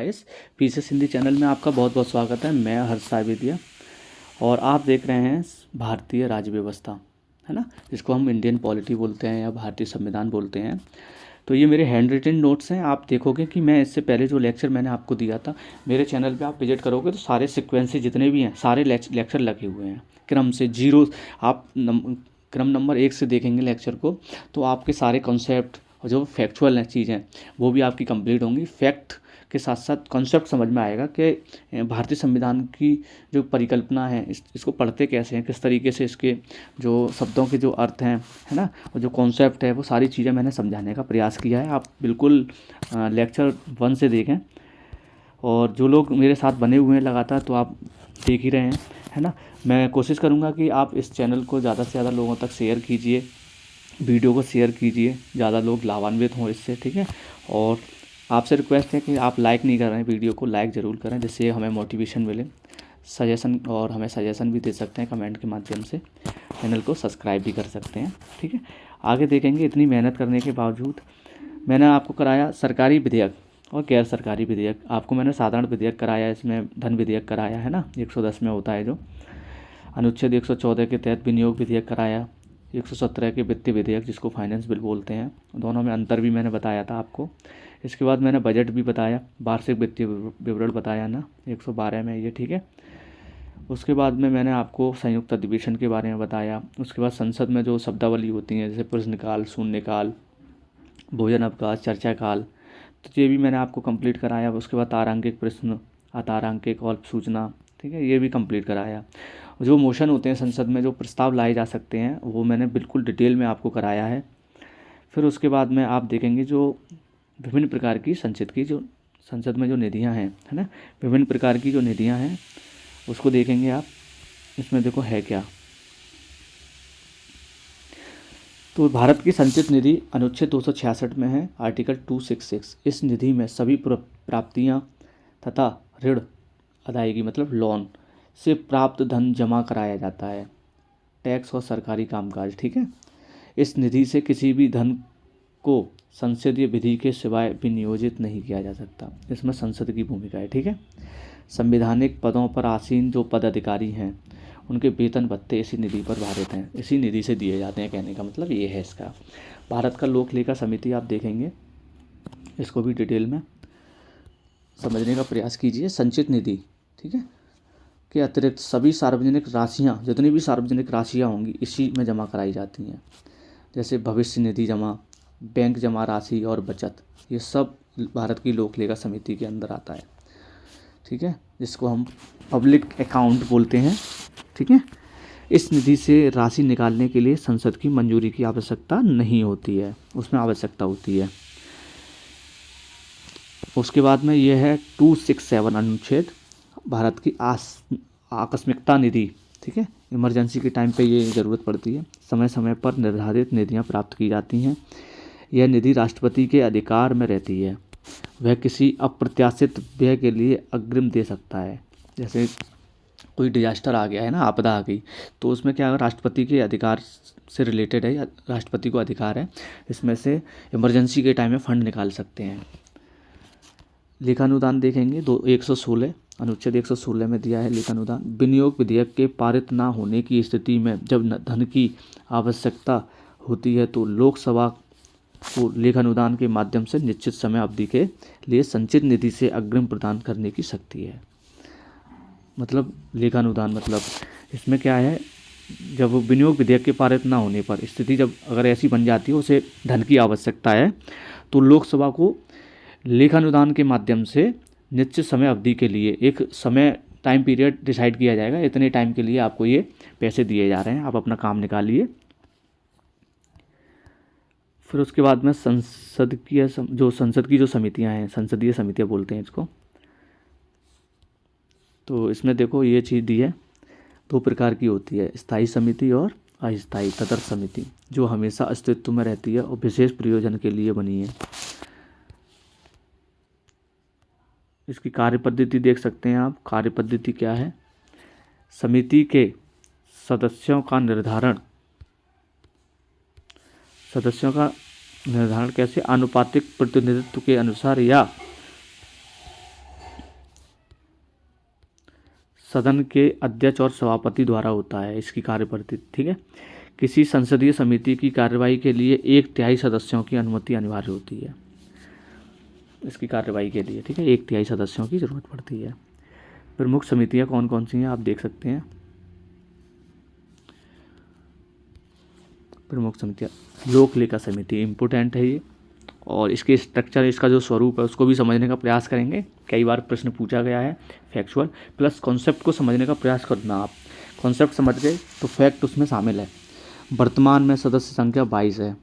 Guys, PCS Hindi channel में आपका बहुत बहुत स्वागत है। मैं हर्ष साविदिया और आप देख रहे हैं भारतीय राज्य व्यवस्था, है ना, जिसको हम इंडियन पॉलिटी बोलते हैं या भारतीय संविधान बोलते हैं। तो ये मेरे हैंड रिटन नोट्स हैं। आप देखोगे कि मैं इससे पहले जो लेक्चर मैंने आपको दिया था, मेरे चैनल पे आप विजिट करोगे तो सारे सीक्वेंस जितने भी हैं सारे लेक्चर लगे हुए हैं क्रम से जीरो। आप क्रम नंबर 1 से देखेंगे लेक्चर को तो आपके सारे कॉन्सेप्ट और जो फैक्चुअल हैं चीज़ें वो भी आपकी कंप्लीट होंगी। फैक्ट के साथ साथ कॉन्सेप्ट समझ में आएगा कि भारतीय संविधान की जो परिकल्पना है इसको पढ़ते कैसे हैं, किस तरीके से इसके जो शब्दों के जो अर्थ हैं, है ना, और जो कॉन्सेप्ट है वो सारी चीज़ें मैंने समझाने का प्रयास किया है। आप बिल्कुल लेक्चर 1 से देखें और जो लोग मेरे साथ बने हुए हैं लगातार तो आप देख ही रहे हैं, है ना। मैं कोशिश करूँगा कि आप इस चैनल को ज़्यादा से ज़्यादा लोगों तक शेयर कीजिए, वीडियो को शेयर कीजिए, ज़्यादा लोग लाभान्वित हों इससे, ठीक है। और आपसे रिक्वेस्ट है कि आप लाइक नहीं कर रहे हैं वीडियो को, लाइक ज़रूर करें जिससे हमें मोटिवेशन मिले। सजेशन और हमें सजेशन भी दे सकते हैं कमेंट के माध्यम से। चैनल को सब्सक्राइब भी कर सकते हैं, ठीक है। आगे देखेंगे। इतनी मेहनत करने के बावजूद मैंने आपको कराया सरकारी विधेयक और गैर सरकारी विधेयक। आपको मैंने साधारण विधेयक कराया, इसमें धन विधेयक कराया, है ना, 110 में होता है जो। अनुच्छेद 114 के तहत विनियोग विधेयक कराया, 117 के वित्तीय विधेयक जिसको फाइनेंस बिल बोलते हैं। दोनों में अंतर भी मैंने बताया था आपको। इसके बाद मैंने बजट भी बताया, वार्षिक वित्तीय विवरण बताया ना 112 में ये, ठीक है। उसके बाद में मैंने आपको संयुक्त अधिवेशन के बारे में बताया। उसके बाद संसद में जो शब्दावली होती हैं जैसे प्रश्नकाल, शून्यकाल, भोजन अवकाश, चर्चा काल, तो ये भी मैंने आपको कंप्लीट कराया। उसके बाद तारांकिक प्रश्न, अतारांकिक और सूचना, ठीक है, ये भी कंप्लीट कराया। जो मोशन होते हैं संसद में, जो प्रस्ताव लाए जा सकते हैं, वो मैंने बिल्कुल डिटेल में आपको कराया है। फिर उसके बाद में आप देखेंगे जो विभिन्न प्रकार की संसद में जो निधियां हैं, है ना, विभिन्न प्रकार की जो निधियां हैं उसको देखेंगे आप। इसमें देखो है क्या, तो भारत की संचित निधि अनुच्छेद 266 में है, आर्टिकल 266। इस निधि में सभी प्राप्तियां तथा ऋण अदायगी मतलब लोन से प्राप्त धन जमा कराया जाता है, टैक्स और सरकारी कामकाज, ठीक है। इस निधि से किसी भी धन को संसदीय विधि के सिवाय विनियोजित नहीं किया जा सकता। इसमें संसद की भूमिका है, ठीक है। संवैधानिक पदों पर आसीन जो पदाधिकारी हैं उनके वेतन भत्ते इसी निधि पर भारित हैं, इसी निधि से दिए जाते हैं। कहने का मतलब ये है इसका। भारत का लोक लेखा समिति आप देखेंगे, इसको भी डिटेल में समझने का प्रयास कीजिए। संचित निधि, ठीक है, के अतिरिक्त सभी सार्वजनिक राशियाँ, जितनी भी सार्वजनिक राशियाँ होंगी इसी में जमा कराई जाती हैं, जैसे भविष्य निधि जमा, बैंक जमा राशि और बचत, ये सब भारत की लोक लेखा समिति के अंदर आता है, ठीक है, जिसको हम पब्लिक अकाउंट बोलते हैं, ठीक है। इस निधि से राशि निकालने के लिए संसद की मंजूरी की आवश्यकता नहीं होती है, उसमें आवश्यकता होती है। उसके बाद में यह है 267 अनुच्छेद, भारत की आकस्मिकता निधि, ठीक है, इमरजेंसी के टाइम पे ये ज़रूरत पड़ती है। समय समय पर निर्धारित निधियाँ प्राप्त की जाती हैं। यह निधि राष्ट्रपति के अधिकार में रहती है, वह किसी अप्रत्याशित व्यय के लिए अग्रिम दे सकता है। जैसे कोई डिजास्टर आ गया है ना, आपदा आ गई, तो उसमें क्या, राष्ट्रपति के अधिकार से रिलेटेड है, राष्ट्रपति को अधिकार है, इसमें से इमरजेंसी के टाइम में फंड निकाल सकते हैं। लेखानुदान देखेंगे, 116 अनुच्छेद 116 में दिया है लेखानुदान। विनियोग विधेयक के पारित ना होने की स्थिति में जब धन की आवश्यकता होती है तो लोकसभा को लेखानुदान के माध्यम से निश्चित समय अवधि के लिए संचित निधि से अग्रिम प्रदान करने की शक्ति है। मतलब लेखानुदान मतलब इसमें क्या है, जब विनियोग विधेयक के पारित ना होने पर स्थिति जब अगर ऐसी बन जाती है, उसे धन की आवश्यकता है, तो लोकसभा को लेखानुदान के माध्यम से निश्चित समय अवधि के लिए एक समय टाइम पीरियड डिसाइड किया जाएगा, इतने टाइम के लिए आपको ये पैसे दिए जा रहे हैं, आप अपना काम निकालिए। फिर उसके बाद में संसद की जो समितियां हैं, संसदीय समितियां बोलते हैं इसको, तो इसमें देखो ये चीज़ दी है, 2 प्रकार की होती है, स्थायी समिति और अस्थायी तदर्थ समिति, जो हमेशा अस्तित्व में रहती है और विशेष प्रयोजन के लिए बनी है। इसकी कार्य पद्धति देख सकते हैं आप। कार्य पद्धति क्या है, समिति के सदस्यों का निर्धारण कैसे, आनुपातिक प्रतिनिधित्व के अनुसार या सदन के अध्यक्ष और सभापति द्वारा होता है इसकी कार्यपद्धति। ठीक है, किसी संसदीय समिति की कार्यवाही के लिए 1/3 सदस्यों की अनुमति अनिवार्य होती है इसकी कार्यवाही के लिए। ठीक है, 1/3 सदस्यों की ज़रूरत पड़ती है। प्रमुख समितियां कौन कौन सी हैं आप देख सकते हैं। प्रमुख समितियां, लोक लेखा समिति इम्पोर्टेंट है ये, और इसके स्ट्रक्चर, इसका जो स्वरूप है उसको भी समझने का प्रयास करेंगे। कई बार प्रश्न पूछा गया है फैक्चुअल, प्लस कॉन्सेप्ट को समझने का प्रयास करना। आप कॉन्सेप्ट समझ गए तो फैक्ट उसमें शामिल है। वर्तमान में सदस्य संख्या 22 है।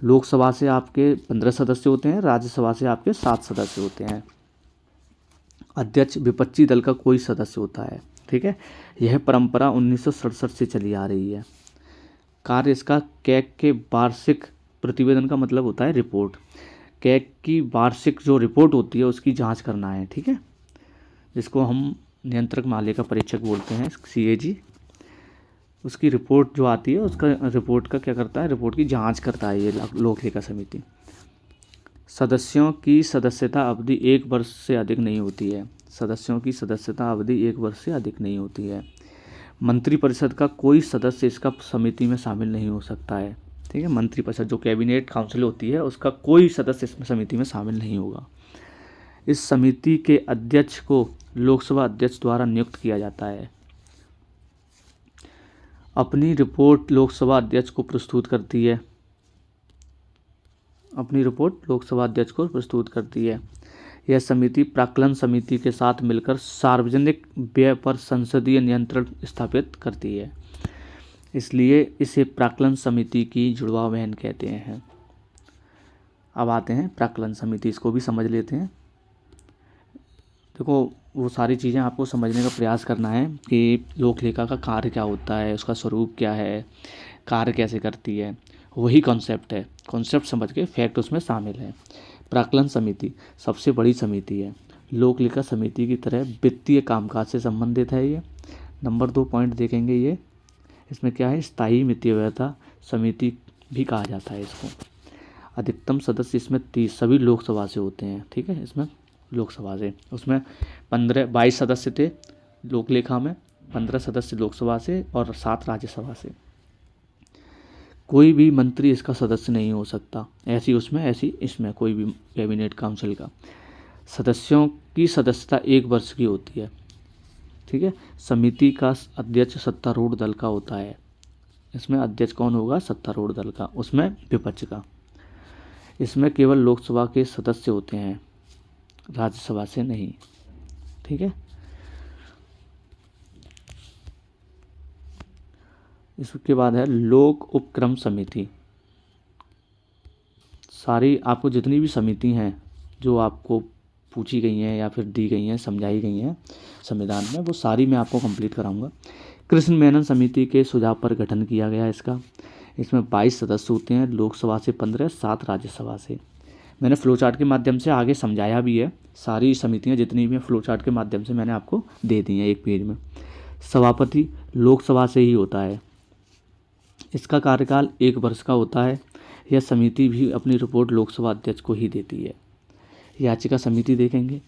लोकसभा से आपके 15 सदस्य होते हैं, राज्यसभा से आपके 7 सदस्य होते हैं। अध्यक्ष विपक्षी दल का कोई सदस्य होता है। ठीक है, यह परंपरा 1967 से चली आ रही है। कार्य इसका कैग के वार्षिक प्रतिवेदन का मतलब होता है रिपोर्ट। कैग की वार्षिक जो रिपोर्ट होती है उसकी जांच करना है। ठीक है, जिसको हम नियंत्रक महालेखा परीक्षक बोलते हैं, CAG। उसकी रिपोर्ट जो आती है उसका रिपोर्ट का क्या करता है, रिपोर्ट की जांच करता है ये लोक लेखा समिति। सदस्यों की सदस्यता अवधि 1 वर्ष से अधिक नहीं होती है। सदस्यों की सदस्यता अवधि 1 वर्ष से अधिक नहीं होती है। मंत्रिपरिषद का कोई सदस्य इसका समिति में शामिल नहीं हो सकता है। ठीक है, मंत्रिपरिषद जो कैबिनेट काउंसिल होती है उसका कोई सदस्य इसमें समिति में शामिल नहीं होगा। इस समिति के अध्यक्ष को लोकसभा अध्यक्ष द्वारा नियुक्त किया जाता है। अपनी रिपोर्ट लोकसभा अध्यक्ष को प्रस्तुत करती है। अपनी रिपोर्ट लोकसभा अध्यक्ष को प्रस्तुत करती है। यह समिति प्राक्कलन समिति के साथ मिलकर सार्वजनिक व्यय पर संसदीय नियंत्रण स्थापित करती है, इसलिए इसे प्राक्कलन समिति की जुड़वा बहन कहते हैं। अब आते हैं प्राक्कलन समिति, इसको भी समझ लेते हैं। देखो, वो सारी चीज़ें आपको समझने का प्रयास करना है कि लोक लेखा का कार्य क्या होता है, उसका स्वरूप क्या है, कार्य कैसे करती है, वही कॉन्सेप्ट है। कॉन्सेप्ट समझ के फैक्ट उसमें शामिल है। प्राक्कलन समिति सबसे बड़ी समिति है। लोक लेखा समिति की तरह वित्तीय कामकाज से संबंधित है ये। नंबर 2 पॉइंट देखेंगे ये, इसमें क्या है, स्थायी वित्तीय व्यवस्था समिति भी कहा जाता है इसको। अधिकतम सदस्य इसमें 30 सभी लोकसभा से होते हैं। ठीक है, इसमें लोकसभा से, उसमें 22 सदस्य थे लोक लेखा में, 15 सदस्य लोकसभा से और 7 राज्यसभा से। कोई भी मंत्री इसका सदस्य नहीं हो सकता, ऐसी उसमें ऐसी इसमें कोई भी कैबिनेट काउंसिल का। सदस्यों की सदस्यता 1 वर्ष की होती है। ठीक है, समिति का अध्यक्ष सत्तारूढ़ दल का होता है। इसमें अध्यक्ष कौन होगा, सत्तारूढ़ दल का, उसमें विपक्ष का। इसमें केवल लोकसभा के सदस्य होते हैं, राज्यसभा से नहीं। ठीक है, इसके बाद है लोक उपक्रम समिति। सारी आपको जितनी भी समिति हैं जो आपको पूछी गई हैं या फिर दी गई हैं, समझाई गई हैं संविधान में, वो सारी मैं आपको कंप्लीट कराऊंगा। कृष्ण मेनन समिति के सुझाव पर गठन किया गया इसका। इसमें 22 सदस्य होते हैं, लोकसभा से 15, 7 राज्यसभा से। मैंने फ्लो चार्ट के माध्यम से आगे समझाया भी है। सारी समितियां जितनी भी हैं फ्लो चार्ट के माध्यम से मैंने आपको दे दी हैं एक पेज में। सभापति लोकसभा से ही होता है। इसका कार्यकाल 1 वर्ष का होता है। यह समिति भी अपनी रिपोर्ट लोकसभा अध्यक्ष को ही देती है। याचिका समिति देखेंगे,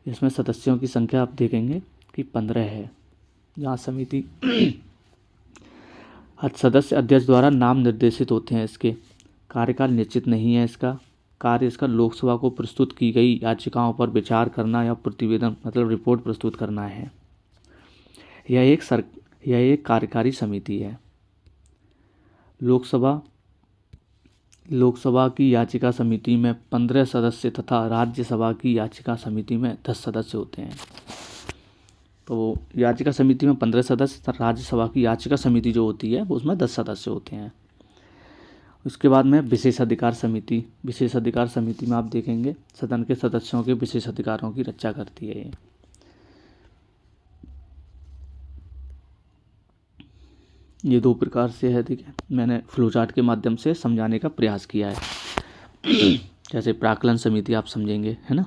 इसमें सदस्यों की संख्या आप देखेंगे कि 15 है। जहाँ समिति सदस्य अध्यक्ष द्वारा नाम निर्देशित होते हैं। इसके कार्यकाल निश्चित नहीं है। इसका कार्य इसका लोकसभा को प्रस्तुत की गई याचिकाओं पर विचार करना या प्रतिवेदन मतलब रिपोर्ट प्रस्तुत करना है। यह एक कार्यकारी समिति है। लोकसभा की याचिका समिति में 15 सदस्य तथा राज्यसभा की याचिका समिति में 10 सदस्य होते हैं। तो याचिका समिति में 15 सदस्य तथा राज्यसभा की याचिका समिति जो होती है वो उसमें 10 सदस्य होते हैं। उसके बाद में विशेषाधिकार समिति। विशेषाधिकार समिति में आप देखेंगे सदन के सदस्यों के विशेषाधिकारों की रक्षा करती है। ये 2 प्रकार से है। ठीक है, मैंने फ्लो चार्ट के माध्यम से समझाने का प्रयास किया है। जैसे प्राक्कलन समिति आप समझेंगे, है ना।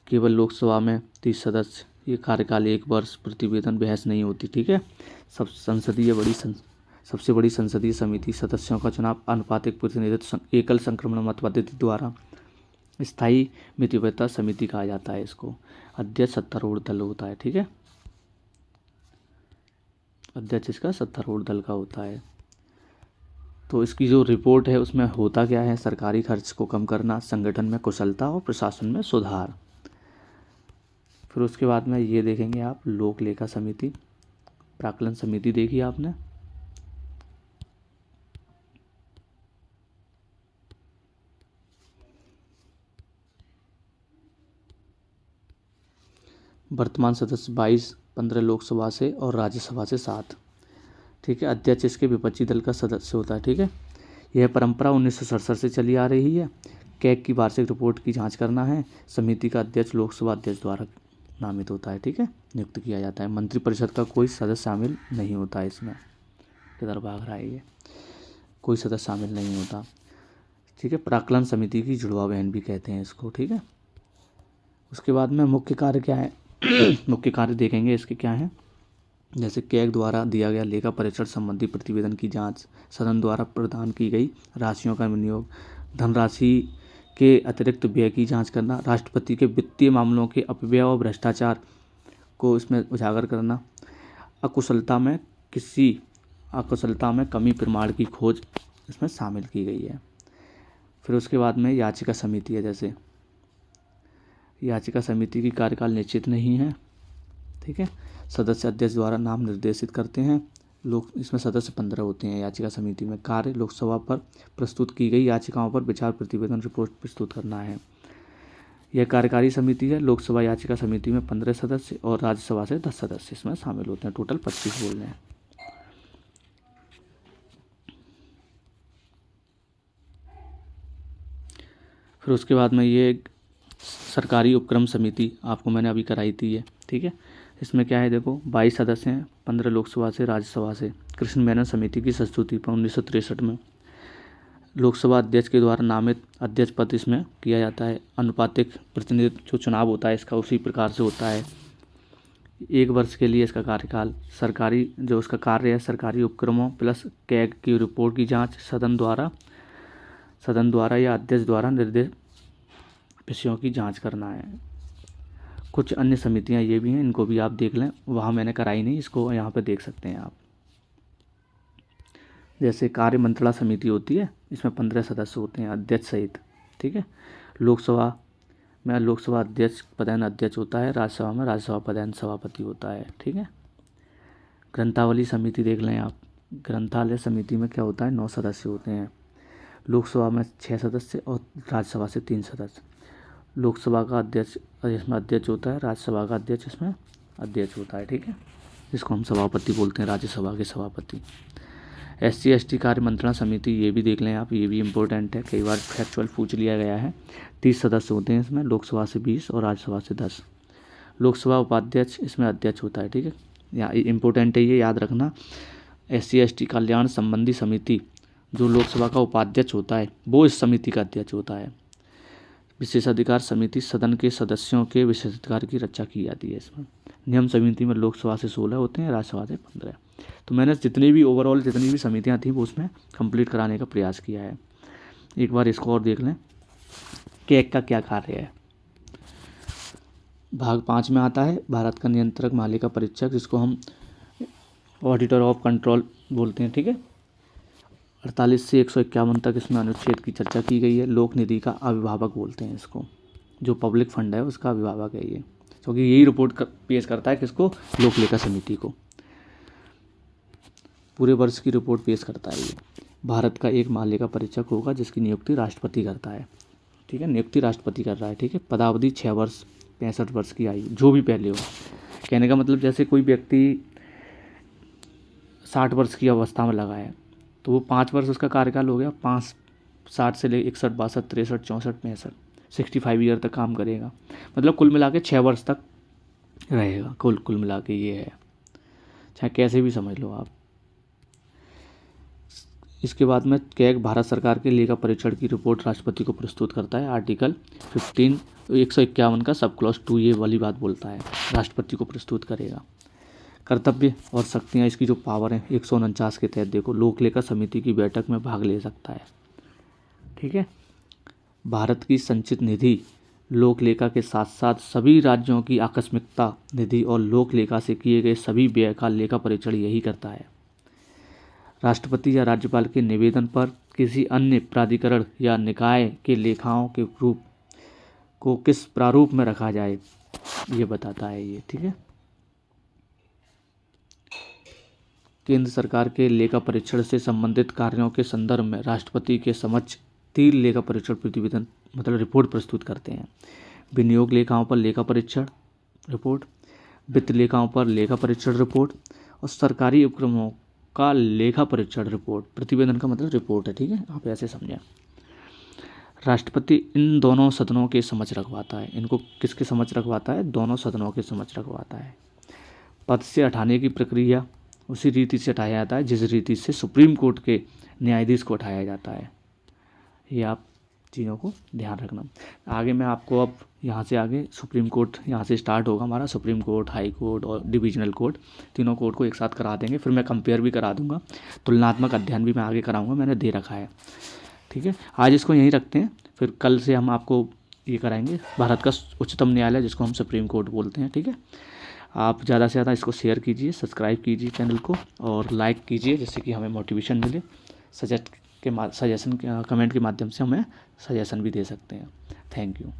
केवल लोकसभा में 30 सदस्य, ये कार्यकाल 1 वर्ष, प्रतिवेदन बहस नहीं होती। ठीक है, सबसे बड़ी संसदीय समिति, सदस्यों का चुनाव अनुपातिक प्रतिनिधित्व एकल संक्रमण मत पद्धति द्वारा। स्थायी मितव्ययिता समिति कहा जाता है इसको। अध्यक्ष सत्तारूढ़ दल होता है, ठीक है, अध्यक्ष इसका सत्तारूढ़ दल का होता है। तो इसकी जो रिपोर्ट है उसमें होता क्या है, सरकारी खर्च को कम करना, संगठन में कुशलता और प्रशासन में सुधार। फिर उसके बाद में ये देखेंगे आप लोक लेखा समिति, प्राक्कलन समिति देखी आपने, वर्तमान सदस्य 22, 15 लोकसभा से और राज्यसभा से 7, ठीक है। अध्यक्ष इसके विपक्षी दल का सदस्य होता है, ठीक है। यह परंपरा 1967 से चली आ रही है। कैग की वार्षिक रिपोर्ट की जांच करना है। समिति का अध्यक्ष लोकसभा अध्यक्ष द्वारा नामित होता है, ठीक है, नियुक्त किया जाता है। मंत्रिपरिषद का कोई सदस्य शामिल नहीं होता है इसमें। किधर भाग रहा है ये, कोई सदस्य शामिल नहीं होता, ठीक है। प्राक्कलन समिति की जुड़वा बहन भी कहते हैं इसको, ठीक है। उसके बाद में मुख्य कार्य क्या है मुख्य कार्य देखेंगे इसके क्या हैं, जैसे कैग द्वारा दिया गया लेखा परीक्षण संबंधी प्रतिवेदन की जांच, सदन द्वारा प्रदान की गई राशियों का विनियोग, धनराशि के अतिरिक्त व्यय की जांच करना, राष्ट्रपति के वित्तीय मामलों के अपव्यय और भ्रष्टाचार को इसमें उजागर करना, अकुशलता में कमी प्रमाण की खोज इसमें शामिल की गई है। फिर उसके बाद में याचिका समिति है, जैसे याचिका समिति की कार्यकाल निश्चित नहीं है, ठीक है। सदस्य अध्यक्ष द्वारा नाम निर्देशित करते हैं। लोग इसमें सदस्य 15 होते हैं याचिका समिति में। कार्य लोकसभा पर प्रस्तुत की गई याचिकाओं पर विचार प्रतिवेदन रिपोर्ट प्रस्तुत करना है। यह कार्यकारी समिति है। लोकसभा याचिका समिति में 15 सदस्य और राज्यसभा से 10 सदस्य इसमें शामिल होते हैं। टोटल 25 बोल रहे हैं। फिर उसके बाद में ये सरकारी उपक्रम समिति आपको मैंने अभी कराई थी ये, ठीक है। इसमें क्या है देखो, 22 सदस्य हैं, 15 लोकसभा से, राज्यसभा से। कृष्ण मेनन समिति की संस्तुति पर 1963 में लोकसभा अध्यक्ष के द्वारा नामित अध्यक्ष पद इसमें किया जाता है। अनुपातिक प्रतिनिधित्व जो चुनाव होता है इसका उसी प्रकार से होता है। 1 वर्ष के लिए इसका कार्यकाल। सरकारी जो उसका कार्य है, सरकारी उपक्रमों प्लस कैग की रिपोर्ट की जाँच सदन द्वारा या अध्यक्ष द्वारा निर्देश विषयों की जांच करना है। कुछ अन्य समितियां ये भी हैं, इनको भी आप देख लें, वहाँ मैंने कराई नहीं, इसको यहाँ पे देख सकते हैं आप। जैसे कार्य मंत्रणा समिति होती है, इसमें 15 सदस्य होते हैं अध्यक्ष सहित, ठीक है। लोकसभा में लोकसभा अध्यक्ष पदेन अध्यक्ष होता है, राज्यसभा में राज्यसभा पदेन सभापति होता है, ठीक है। ग्रंथावली समिति देख लें आप। ग्रंथालय समिति में क्या होता है, 9 सदस्य होते हैं। लोकसभा में 6 सदस्य और राज्यसभा से 3 सदस्य। लोकसभा का अध्यक्ष इसमें अध्यक्ष होता है, राज्यसभा का अध्यक्ष इसमें अध्यक्ष होता है, ठीक है, जिसको हम सभापति बोलते हैं, राज्यसभा के सभापति। SC/ST कार्य मंत्रणा समिति, ये भी देख लें आप, ये भी इम्पोर्टेंट है, कई बार फैक्चुअल पूछ लिया गया है। 30 सदस्य होते हैं इसमें, लोकसभा से 20 और राज्यसभा से 10। लोकसभा उपाध्यक्ष इसमें अध्यक्ष होता है, ठीक है, यहाँ इम्पोर्टेंट है, ये याद रखना। SC/ST कल्याण संबंधी समिति, जो लोकसभा का उपाध्यक्ष होता है वो इस समिति का अध्यक्ष होता है। विशेषाधिकार समिति, सदन के सदस्यों के विशेषाधिकार की रक्षा की जाती है इसमें। नियम समिति में लोकसभा से 16 होते हैं, राज्यसभा से 15। तो मैंने जितनी भी समितियां थी वो उसमें कंप्लीट कराने का प्रयास किया है। एक बार इसको और देख लें, कैग का क्या कार्य है। भाग 5 में आता है भारत का नियंत्रक मालिका परीक्षक, जिसको हम ऑडिटर ऑफ कंट्रोल बोलते हैं, ठीक है। 48 से 151 तक इसमें अनुच्छेद की चर्चा की गई है। लोक निधि का अभिभावक बोलते हैं इसको, जो पब्लिक फंड है उसका अभिभावक है ये, क्योंकि यही रिपोर्ट पेश करता है किसको, लोक लेखा समिति को। पूरे वर्ष की रिपोर्ट पेश करता है ये। भारत का एक मालिका परीक्षक होगा जिसकी नियुक्ति राष्ट्रपति करता है, ठीक है, नियुक्ति राष्ट्रपति कर रहा है, ठीक है। पदावधि 6 वर्ष, 65 वर्ष की आयु, जो भी पहले हो। कहने का मतलब जैसे कोई व्यक्ति 60 वर्ष की अवस्था में लगा है तो वो 5 वर्ष उसका कार्यकाल हो गया, 60 से ले 61, 62, 63, 64, 65, 65 ईयर तक काम करेगा। मतलब कुल मिला के 6 वर्ष तक रहेगा, कुल मिला के ये है, चाहे कैसे भी समझ लो आप। इसके बाद में कैग भारत सरकार के लेखा परीक्षण की रिपोर्ट राष्ट्रपति को प्रस्तुत करता है। आर्टिकल 15 151 का सब क्लॉज 2 ये वाली बात बोलता है, राष्ट्रपति को प्रस्तुत करेगा। कर्तव्य और शक्तियाँ, इसकी जो पावर है 149 के तहत देखो, लोक लेखा समिति की बैठक में भाग ले सकता है, ठीक है। भारत की संचित निधि लोक लेखा के साथ साथ सभी राज्यों की आकस्मिकता निधि और लोक लेखा से किए गए सभी व्यय का लेखा परीक्षण यही करता है। राष्ट्रपति या राज्यपाल के निवेदन पर किसी अन्य प्राधिकरण या निकाय के लेखाओं के रूप को किस प्रारूप में रखा जाए ये बताता है ये, ठीक है। केंद्र सरकार के लेखा परीक्षण से संबंधित कार्यों के संदर्भ में राष्ट्रपति के समक्ष 3 लेखा परीक्षण प्रतिवेदन मतलब रिपोर्ट प्रस्तुत करते हैं। विनियोग लेखाओं पर लेखा परीक्षण रिपोर्ट, वित्त लेखाओं पर लेखा परीक्षण रिपोर्ट और सरकारी उपक्रमों का लेखा परीक्षण रिपोर्ट। प्रतिवेदन का मतलब रिपोर्ट है, ठीक है, आप ऐसे समझें। राष्ट्रपति इन दोनों सदनों के समक्ष रखवाता है। इनको किसके समक्ष रखवाता है? दोनों सदनों के समक्ष रखवाता है। पद से हटाने की प्रक्रिया उसी रीति से हटाया जाता है जिस रीति से सुप्रीम कोर्ट के न्यायाधीश को हटाया जाता है। ये आप चीज़ों को ध्यान रखना। आगे मैं आपको अब यहाँ से आगे सुप्रीम कोर्ट यहाँ से स्टार्ट होगा हमारा, सुप्रीम कोर्ट, हाई कोर्ट और डिविजनल कोर्ट, तीनों कोर्ट को एक साथ करा देंगे। फिर मैं कंपेयर भी करा दूंगा, तुलनात्मक अध्ययन भी मैं आगे कराऊंगा, मैंने दे रखा है, ठीक है। आज इसको यहीं रखते हैं, फिर कल से हम आपको ये कराएंगे भारत का उच्चतम न्यायालय जिसको हम सुप्रीम कोर्ट बोलते हैं, ठीक है। आप ज़्यादा से ज़्यादा इसको शेयर कीजिए, सब्सक्राइब कीजिए चैनल को और लाइक कीजिए जिससे कि हमें मोटिवेशन मिले। सजेशन के कमेंट के माध्यम से हमें सजेशन भी दे सकते हैं। Thank you.